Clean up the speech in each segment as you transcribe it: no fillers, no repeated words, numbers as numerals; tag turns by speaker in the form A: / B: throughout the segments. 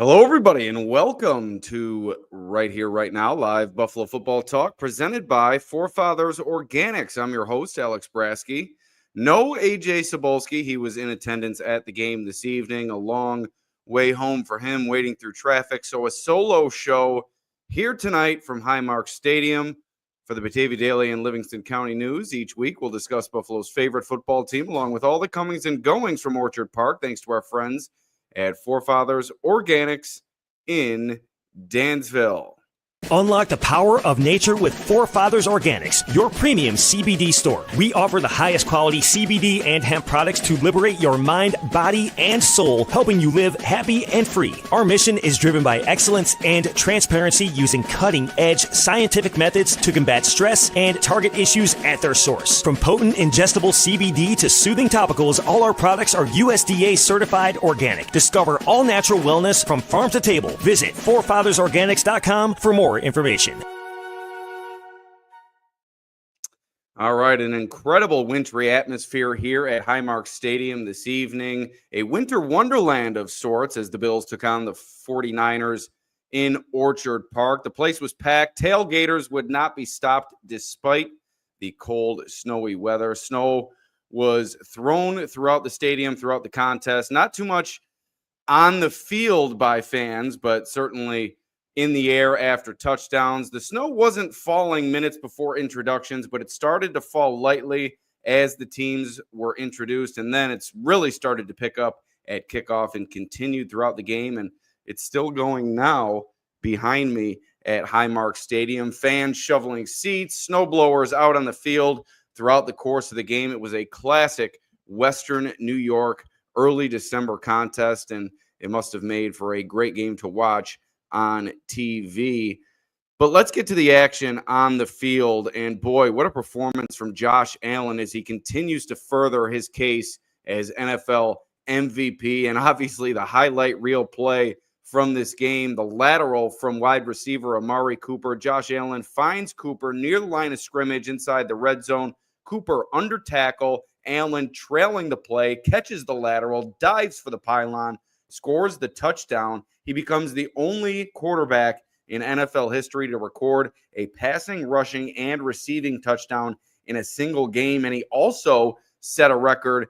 A: Hello, everybody, and welcome to Right Here, Right Now, live Buffalo football talk presented by Forefathers Organics. I'm your host, Alex Brasky. No Ajay Cybulski. He was in attendance at the game this evening. A long way home for him, waiting through traffic. So a solo show here tonight from Highmark Stadium for the Batavia Daily and Livingston County News. Each week, we'll discuss Buffalo's favorite football team, along with all the comings and goings from Orchard Park, thanks to our friends at Forefathers Organics in Dansville.
B: Unlock the power of nature with Forefathers Organics, your premium CBD store. We offer the highest quality CBD and hemp products to liberate your mind, body, and soul, helping you live happy and free. Our mission is driven by excellence and transparency, using cutting-edge scientific methods to combat stress and target issues at their source. From potent ingestible CBD to soothing topicals, all our products are USDA certified organic. Discover all natural wellness from farm to table. Visit forefathersorganics.com for more information.
A: All right, an incredible wintry atmosphere here at Highmark Stadium this evening. A winter wonderland of sorts as the Bills took on the 49ers in Orchard Park. The place was packed. Tailgaters would not be stopped despite the cold, snowy weather. Snow was thrown throughout the stadium, throughout the contest. Not too much on the field by fans, but certainly in the air after touchdowns. The snow wasn't falling minutes before introductions, but it started to fall lightly as the teams were introduced, and then it's really started to pick up at kickoff and continued throughout the game, and it's still going now behind me at Highmark Stadium. Fans shoveling seats, snowblowers out on the field throughout the course of the game. It was a classic Western New York early December contest, and it must have made for a great game to watch on TV. But let's get to the action on the field. And boy, what a performance from Josh Allen as he continues to further his case as NFL MVP. And obviously the highlight reel play from this game, the lateral from wide receiver Amari Cooper. Josh Allen finds Cooper near the line of scrimmage inside the red zone. Cooper under tackle. Allen trailing the play, catches the lateral, dives for the pylon, scores the touchdown. He becomes the only quarterback in NFL history to record a passing, rushing, and receiving touchdown in a single game. And he also set a record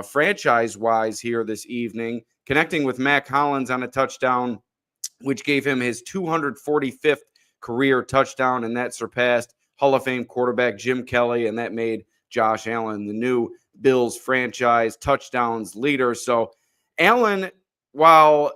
A: franchise-wise here this evening, connecting with Mac Hollins on a touchdown, which gave him his 245th career touchdown, and that surpassed Hall of Fame quarterback Jim Kelly, and that made Josh Allen the new Bills franchise touchdowns leader. So Allen, while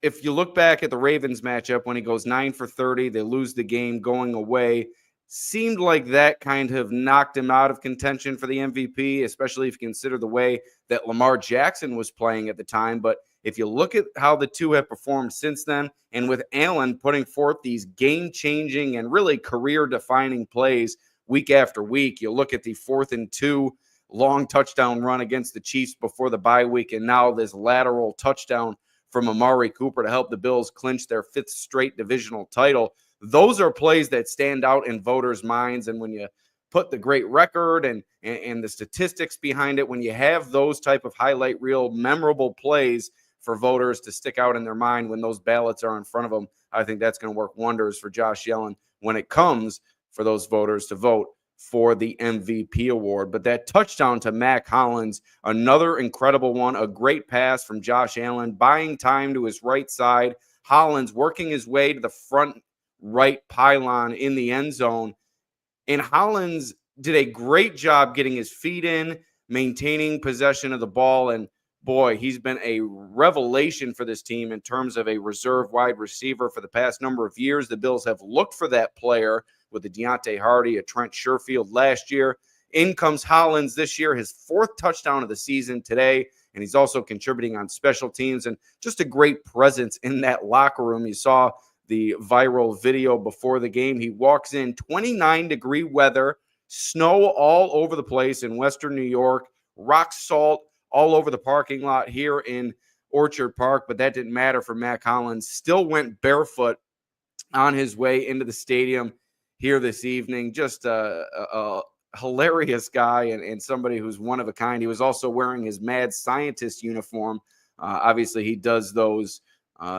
A: if you look back at the Ravens matchup when he goes 9 for 30, they lose the game going away, seemed like that kind of knocked him out of contention for the MVP, especially if you consider the way that Lamar Jackson was playing at the time. But if you look at how the two have performed since then, and with Allen putting forth these game-changing and really career-defining plays week after week, you look at the 4th and 2 long touchdown run against the Chiefs before the bye week, and now this lateral touchdown from Amari Cooper to help the Bills clinch their 5th straight divisional title. Those are plays that stand out in voters' minds. And when you put the great record and the statistics behind it, when you have those type of highlight reel memorable plays for voters to stick out in their mind when those ballots are in front of them, I think that's going to work wonders for Josh Allen when it comes for those voters to vote for the MVP award. But that touchdown to Mac Hollins, another incredible one, a great pass from Josh Allen, buying time to his right side. Hollins working his way to the front right pylon in the end zone. And Hollins did a great job getting his feet in, maintaining possession of the ball. And boy, he's been a revelation for this team in terms of a reserve wide receiver for the past number of years. The Bills have looked for that player with a Deontay Hardy, a Trent Sherfield last year. In comes Hollins this year, his 4th touchdown of the season today, and he's also contributing on special teams and just a great presence in that locker room. You saw the viral video before the game. He walks in, 29-degree weather, snow all over the place in Western New York, rock salt all over the parking lot here in Orchard Park, but that didn't matter for Mac Hollins. Still went barefoot on his way into the stadium here this evening. Just a hilarious guy and somebody who's one of a kind. He was also wearing his Mad Scientist uniform. Obviously, he does those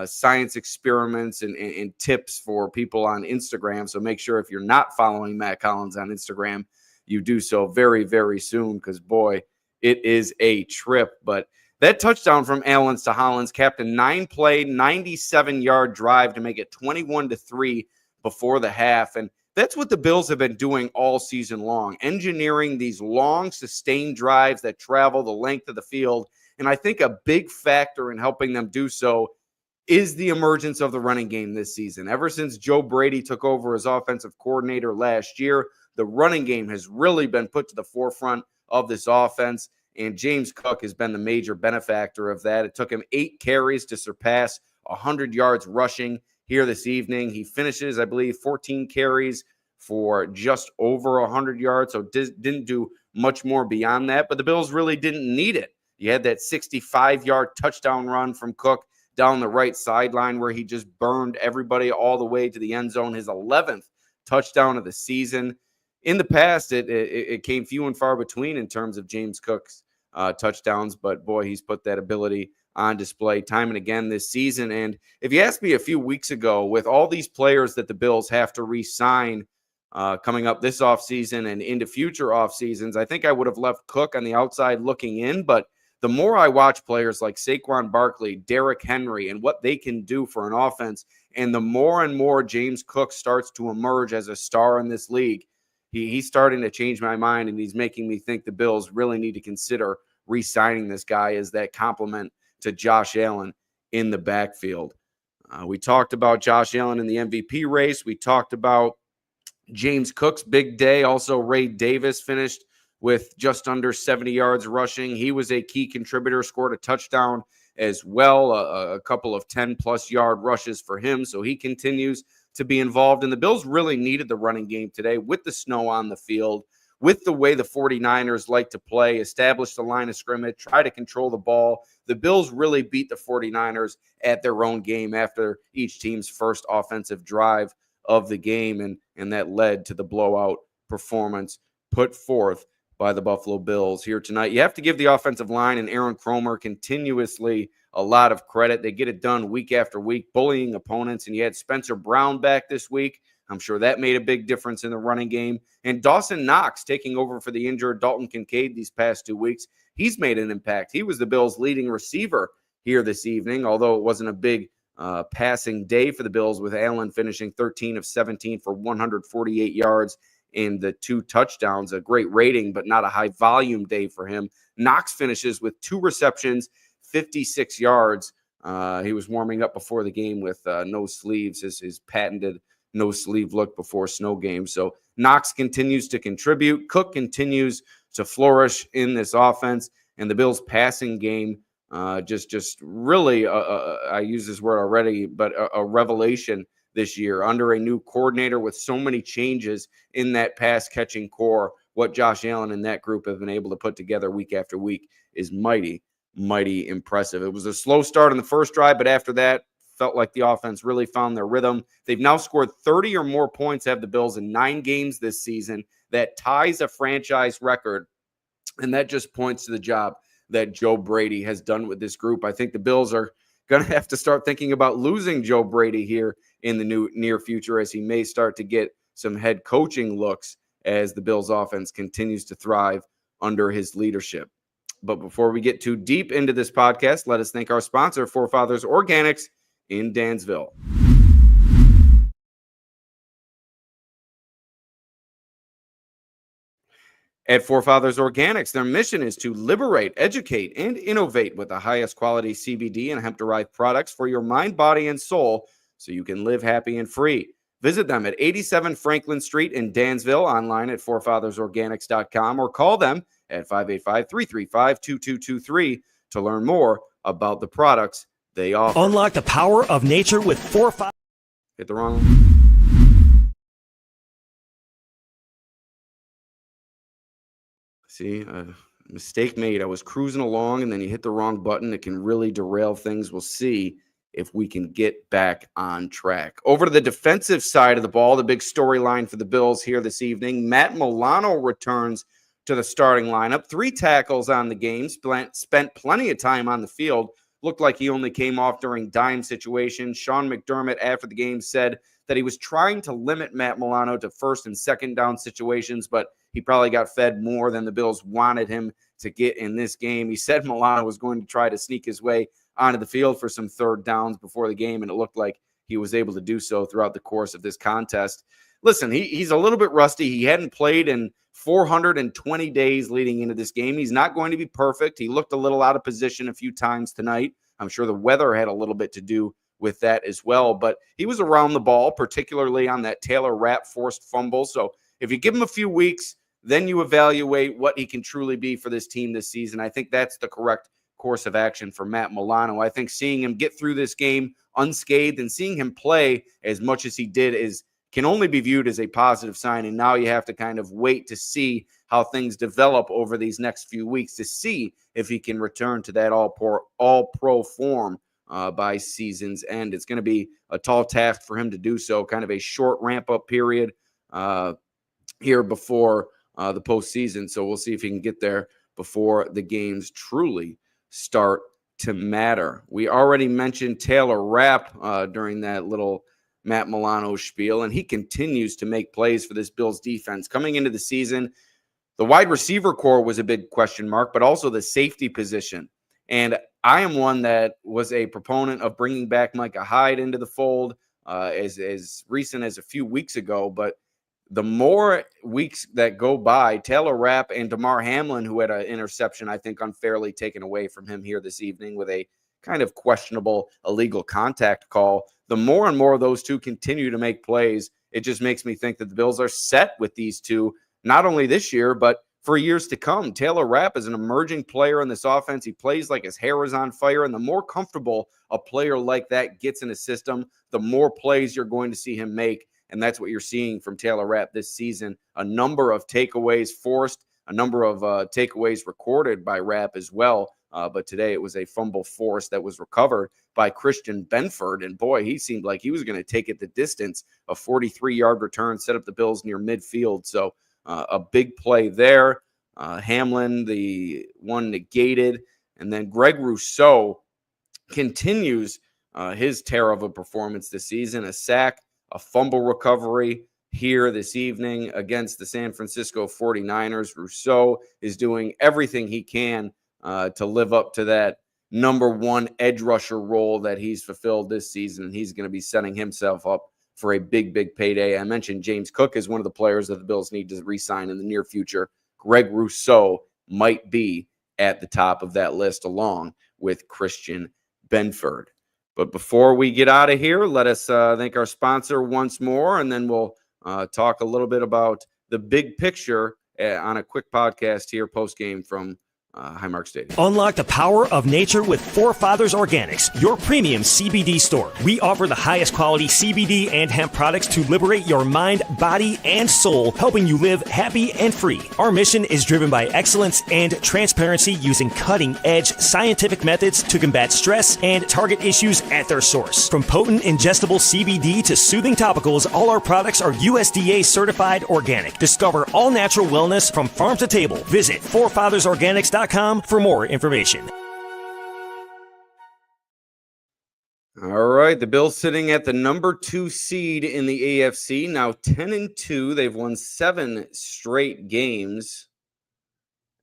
A: science experiments and tips for people on Instagram. So make sure if you're not following Matt Collins on Instagram, you do so very, very soon, because, boy, it is a trip. But that touchdown from Allens to Hollins capped a 9-play, 97-yard drive to make it 21-3 before the half. And that's what the Bills have been doing all season long, engineering these long, sustained drives that travel the length of the field. And I think a big factor in helping them do so is the emergence of the running game this season. Ever since Joe Brady took over as offensive coordinator last year, the running game has really been put to the forefront of this offense, and James Cook has been the major benefactor of that. It took him 8 carries to surpass 100 yards rushing here this evening. He finishes, I believe, 14 carries for just over 100 yards, so didn't do much more beyond that, but the Bills really didn't need it. You had that 65-yard touchdown run from Cook down the right sideline where he just burned everybody all the way to the end zone, his 11th touchdown of the season. In the past, it came few and far between in terms of James Cook's touchdowns, but boy, he's put that ability on display time and again this season. And if you asked me a few weeks ago, with all these players that the Bills have to re-sign coming up this offseason and into future offseasons, I think I would have left Cook on the outside looking in. But the more I watch players like Saquon Barkley, Derrick Henry, and what they can do for an offense, and the more and more James Cook starts to emerge as a star in this league, he's starting to change my mind, and he's making me think the Bills really need to consider re-signing this guy as that complement to Josh Allen in the backfield. We talked about Josh Allen in the MVP race. We talked about James Cook's big day. Also, Ray Davis finished with just under 70 yards rushing. He was a key contributor, scored a touchdown as well, a couple of 10-plus yard rushes for him. So he continues to be involved. And the Bills really needed the running game today with the snow on the field, with the way the 49ers like to play, establish the line of scrimmage, try to control the ball. The Bills really beat the 49ers at their own game after each team's first offensive drive of the game, and that led to the blowout performance put forth by the Buffalo Bills here tonight. You have to give the offensive line and Aaron Cromer continuously a lot of credit. They get it done week after week, bullying opponents, and you had Spencer Brown back this week. I'm sure that made a big difference in the running game. And Dawson Knox taking over for the injured Dalton Kincaid these past 2 weeks. He's made an impact. He was the Bills' leading receiver here this evening, although it wasn't a big passing day for the Bills, with Allen finishing 13 of 17 for 148 yards and the 2 touchdowns. A great rating, but not a high volume day for him. Knox finishes with 2 receptions, 56 yards. He was warming up before the game with no sleeves, his patented no sleeve look before snow games. So Knox continues to contribute. Cook continues to flourish in this offense, and the Bills' passing game just really, I use this word already, but a revelation this year under a new coordinator with so many changes in that pass catching core. What Josh Allen and that group have been able to put together week after week is mighty, mighty impressive. It was a slow start on the first drive, but after that, felt like the offense really found their rhythm. They've now scored 30 or more points, have the Bills, in 9 games this season. That ties a franchise record, and that just points to the job that Joe Brady has done with this group. I think the Bills are going to have to start thinking about losing Joe Brady here in the near future, as he may start to get some head coaching looks as the Bills offense continues to thrive under his leadership. But before we get too deep into this podcast, let us thank our sponsor, Forefathers Organics in Dansville. At Forefathers Organics, their mission is to liberate, educate, and innovate with the highest quality CBD and hemp-derived products for your mind, body, and soul so you can live happy and free. Visit them at 87 Franklin Street in Dansville, online at forefathersorganics.com, or call them at 585-335-2223 to learn more about the products they offer.
B: Unlock the power of nature with Forefathers.
A: Hit the wrong... See, mistake made. I was cruising along, and then you hit the wrong button. It can really derail things. We'll see if we can get back on track. Over to the defensive side of the ball, the big storyline for the Bills here this evening. Matt Milano returns to the starting lineup. 3 tackles on the game, spent plenty of time on the field, looked like he only came off during dime situations. Sean McDermott, after the game, said that he was trying to limit Matt Milano to first and second down situations, but he probably got fed more than the Bills wanted him to get in this game. He said Milano was going to try to sneak his way onto the field for some third downs before the game, and it looked like he was able to do so throughout the course of this contest. Listen, he's a little bit rusty. He hadn't played in 420 days leading into this game. He's not going to be perfect. He looked a little out of position a few times tonight. I'm sure the weather had a little bit to do with that as well, but he was around the ball, particularly on that Taylor Rapp forced fumble. So if you give him a few weeks, then you evaluate what he can truly be for this team this season. I think that's the correct course of action for Matt Milano. I think seeing him get through this game unscathed and seeing him play as much as he did can only be viewed as a positive sign. And now you have to kind of wait to see how things develop over these next few weeks to see if he can return to that all-pro form by season's end. It's going to be a tall task for him to do so, kind of a short ramp-up period here before the postseason. So we'll see if he can get there before the games truly start to matter. We already mentioned Taylor Rapp during that little Matt Milano spiel, and he continues to make plays for this Bills defense. Coming into the season, the wide receiver core was a big question mark, but also the safety position. And I am one that was a proponent of bringing back Micah Hyde into the fold as recent as a few weeks ago. But the more weeks that go by, Taylor Rapp and Damar Hamlin, who had an interception, I think, unfairly taken away from him here this evening with a kind of questionable illegal contact call, the more and more those two continue to make plays, it just makes me think that the Bills are set with these two, not only this year, but for years to come. Taylor Rapp is an emerging player in this offense. He plays like his hair is on fire, and the more comfortable a player like that gets in a system, the more plays you're going to see him make, and that's what you're seeing from Taylor Rapp this season. A number of takeaways forced, a number of takeaways recorded by Rapp as well. But today it was a fumble force that was recovered by Christian Benford. And boy, he seemed like he was going to take it the distance. A 43-yard return set up the Bills near midfield. So a big play there. Hamlin, the one negated. And then Greg Rousseau continues his tear of a performance this season. A sack, a fumble recovery here this evening against the San Francisco 49ers. Rousseau is doing everything he can to live up to that number one edge rusher role that he's fulfilled this season. And he's going to be setting himself up for a big, big payday. I mentioned James Cook is one of the players that the Bills need to re-sign in the near future. Greg Rousseau might be at the top of that list along with Christian Benford. But before we get out of here, let us thank our sponsor once more, and then we'll talk a little bit about the big picture on a quick podcast here post-game from Highmark Stadium.
B: Unlock the power of nature with Forefathers Organics, your premium CBD store. We offer the highest quality CBD and hemp products to liberate your mind, body, and soul, helping you live happy and free. Our mission is driven by excellence and transparency, using cutting-edge scientific methods to combat stress and target issues at their source. From potent ingestible CBD to soothing topicals, all our products are USDA certified organic. Discover all natural wellness from farm to table. Visit forefathersorganics.com for more information.
A: All right, the Bills sitting at the number 2 seed in the AFC, now 10-2. They've won 7 straight games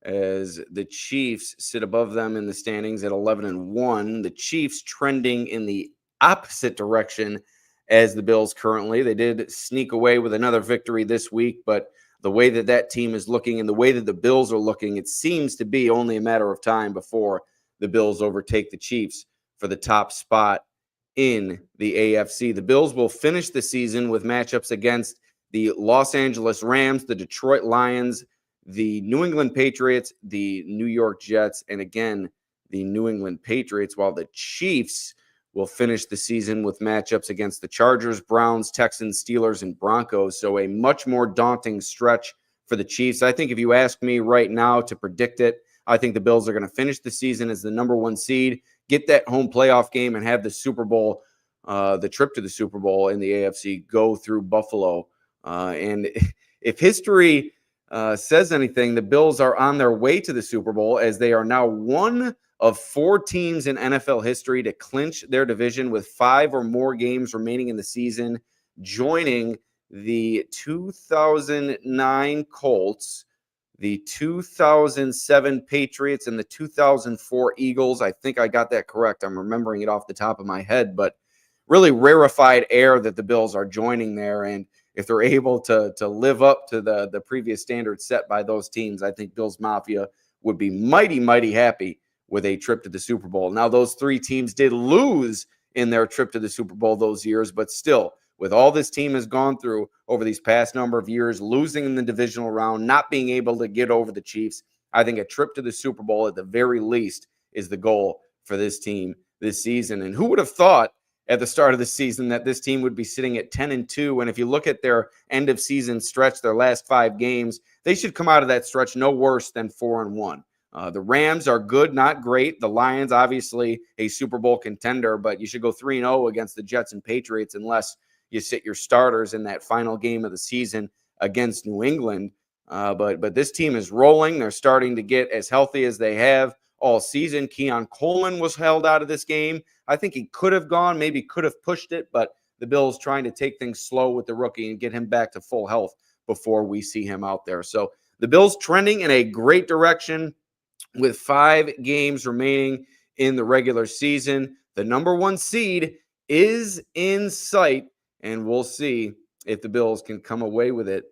A: as the Chiefs sit above them in the standings at 11-1. The Chiefs trending in the opposite direction as the Bills currently. They did sneak away with another victory this week, but the way that that team is looking and the way that the Bills are looking, it seems to be only a matter of time before the Bills overtake the Chiefs for the top spot in the AFC. The Bills will finish the season with matchups against the Los Angeles Rams, the Detroit Lions, the New England Patriots, the New York Jets, and again, the New England Patriots, while the Chiefs will finish the season with matchups against the Chargers, Browns, Texans, Steelers, and Broncos. So a much more daunting stretch for the Chiefs. I think if you ask me right now to predict it, I think the Bills are going to finish the season as the number 1 seed, get that home playoff game, and have the Super Bowl, the trip to the Super Bowl in the AFC go through Buffalo. And if history says anything, the Bills are on their way to the Super Bowl, as they are now one of 4 teams in NFL history to clinch their division with 5 or more games remaining in the season, joining the 2009 Colts, the 2007 Patriots, and the 2004 Eagles. I think I got that correct. I'm remembering it off the top of my head, but really rarefied air that the Bills are joining there. And if they're able to live up to the previous standards set by those teams, I think Bills Mafia would be mighty, mighty happy with a trip to the Super Bowl. Now, those 3 teams did lose in their trip to the Super Bowl those years, but still, with all this team has gone through over these past number of years, losing in the divisional round, not being able to get over the Chiefs, I think a trip to the Super Bowl at the very least is the goal for this team this season. And who would have thought at the start of the season that this team would be sitting at 10-2? And if you look at their end of season stretch, their last 5 games, they should come out of that stretch no worse than 4-1. The Rams are good, not great. The Lions, obviously a Super Bowl contender, but you should go 3-0 against the Jets and Patriots unless you sit your starters in that final game of the season against New England. But this team is rolling. They're starting to get as healthy as they have all season. Keon Coleman was held out of this game. I think he could have gone, maybe could have pushed it, but the Bills trying to take things slow with the rookie and get him back to full health before we see him out there. So the Bills trending in a great direction with 5 games remaining in the regular season. The number 1 seed is in sight, and we'll see if the Bills can come away with it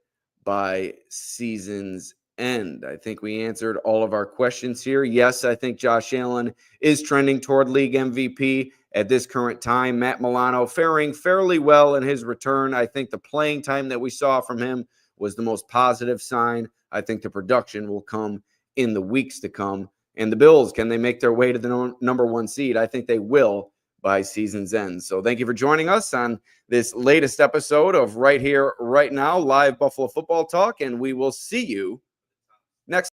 A: by season's end. I think we answered all of our questions here. Yes, I think Josh Allen is trending toward league MVP at this current time. Matt Milano faring fairly well in his return. I think the playing time that we saw from him was the most positive sign. I think the production will come in the weeks to come. And the Bills, can they make their way to the number 1 seed? I think they will by season's end. So thank you for joining us on this latest episode of Right Here, Right Now, live Buffalo football talk, and we will see you next.